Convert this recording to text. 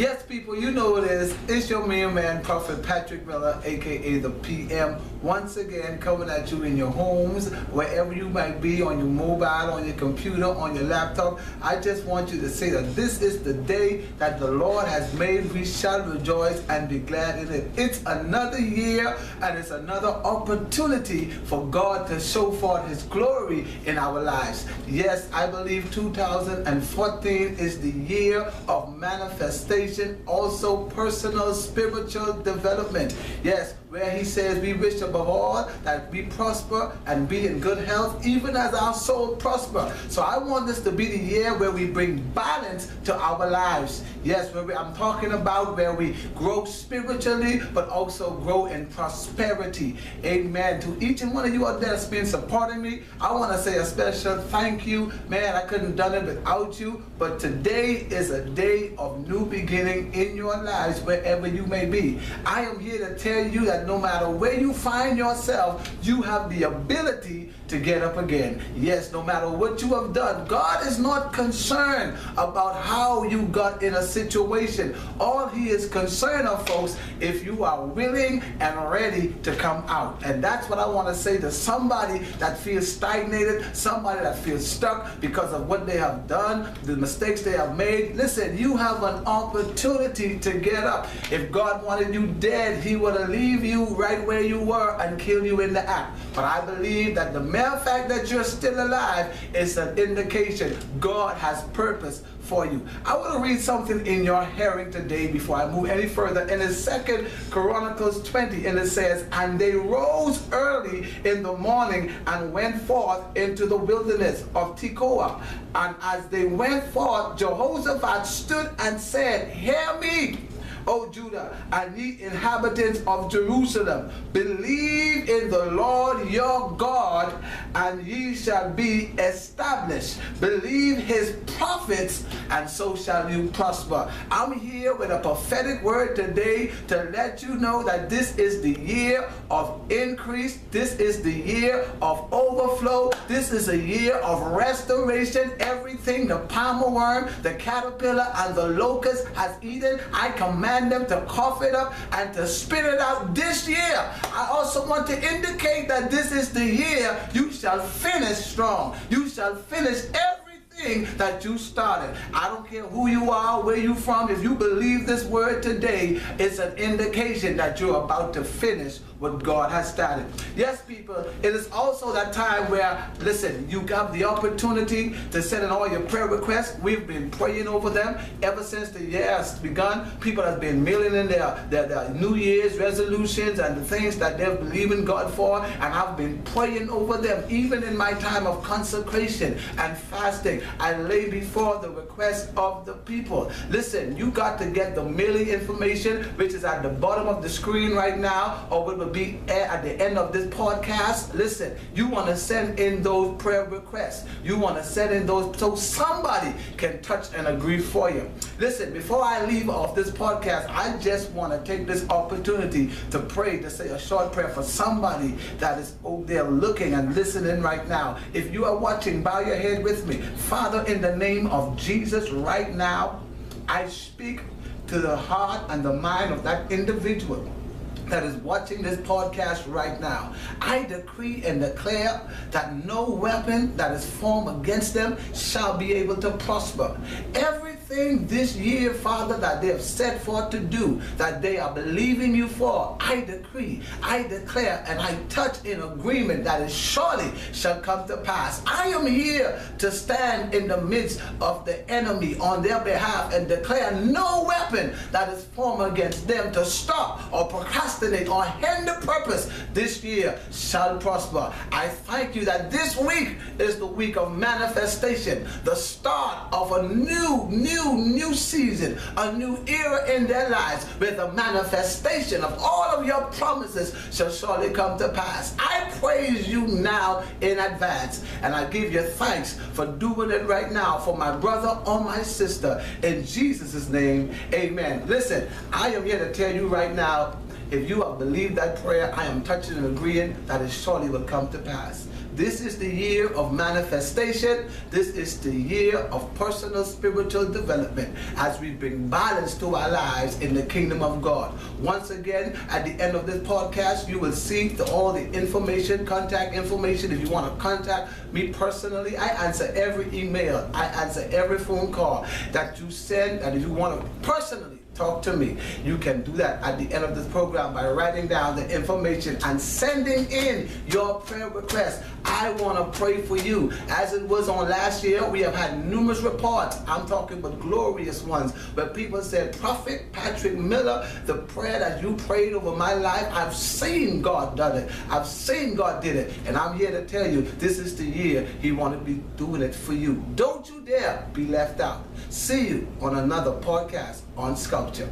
Yes, people, you know it is. It's your main man, Prophet Patrick Miller, aka the PM, once again coming at you in your homes, wherever you might be, on your mobile, on your computer, on your laptop. I just want you to say that this is the day that the Lord has made. We shall rejoice and be glad in it. It's another year and it's another opportunity for God to show forth His glory in our lives. Yes, I believe 2014 is the year of manifestation, also personal spiritual development. Yes, where He says we wish above all that we prosper and be in good health, even as our soul prosper. So I want this to be the year where we bring balance to our lives. Yes, I'm talking about where we grow spiritually, but also grow in prosperity. Amen. To each and one of you out there that's been supporting me, I want to say a special thank you. Man, I couldn't have done it without you, but today is a day of new beginning in your lives, wherever you may be. I am here to tell you that no matter where you find yourself, you have the ability to get up again. Yes, no matter what you have done, God is not concerned about how you got in a situation. All He is concerned of, folks, if you are willing and ready to come out. And that's what I want to say to somebody that feels stagnated, somebody that feels stuck because of what they have done, the mistakes they have made. Listen, you have an opportunity to get up. If God wanted you dead, He would have leave you right where you were and kill you in the act. But I believe that the mere fact that you're still alive is an indication God has purpose for you. I want to read something in your hearing today before I move any further. In the 2 Chronicles 20, and it says, "And they rose early in the morning and went forth into the wilderness of Tekoa. And as they went forth, Jehoshaphat stood and said, Hear me, O Judah, and ye inhabitants of Jerusalem, believe in the Lord your God, and ye shall be established. Believe His prophets, and so shall you prosper." I'm here with a prophetic word today to let you know that this is the year of increase. This is the year of overflow. This is a year of restoration. Everything the palmer worm, the caterpillar, and the locust has eaten, I command them to cough it up and to spit it out this year. I also want to indicate that this is the year you shall finish strong. You shall finish everything that you started. I don't care who you are, where you from. If you believe this word today, it's an indication that you're about to finish what God has started. Yes, people, it is also that time where, listen, you got the opportunity to send in all your prayer requests. We've been praying over them ever since the year has begun. People have been mailing in their New Year's resolutions and the things that they're believing God for, and I've been praying over them. Even in my time of consecration and fasting, I lay before the request of the people. Listen, you got to get the mailing information, which is at the bottom of the screen right now, or it will be at the end of this podcast. Listen, you want to send in those prayer requests. You want to send in those so somebody can touch and agree for you. Listen, before I leave off this podcast, I just want to take this opportunity to pray, to say a short prayer for somebody that is out there looking and listening right now. If you are watching, bow your head with me. Father, in the name of Jesus, right now, I speak to the heart and the mind of that individual that is watching this podcast right now. I decree and declare that no weapon that is formed against them shall be able to prosper. Everything this year, Father, that they have set forth to do, that they are believing you for, I decree, I declare, and I touch in agreement that it surely shall come to pass. I am here to stand in the midst of the enemy on their behalf and declare no weapon that is formed against them to stop or procrastinate or hinder purpose this year shall prosper. I thank you that this week is the week of manifestation, the start of a new season, a new era in their lives, where the manifestation of all of your promises shall surely come to pass. I praise you now in advance, and I give you thanks for doing it right now for my brother or my sister. In Jesus' name, amen. Listen, I am here to tell you right now, if you have believed that prayer, I am touching and agreeing that it surely will come to pass. This is the year of manifestation. This is the year of personal spiritual development as we bring balance to our lives in the kingdom of God. Once again, at the end of this podcast, you will see all the information, contact information. If you want to contact me personally, I answer every email. I answer every phone call that you send. And if you want to personally talk to me, you can do that at the end of this program by writing down the information and sending in your prayer request. I want to pray for you. As it was on last year, we have had numerous reports. I'm talking about glorious ones, where people said, Prophet Patrick Miller, the prayer that you prayed over my life, I've seen God done it. I've seen God did it. And I'm here to tell you, this is the year He want to be doing it for you. Don't you dare be left out. See you on another podcast on Sculpture.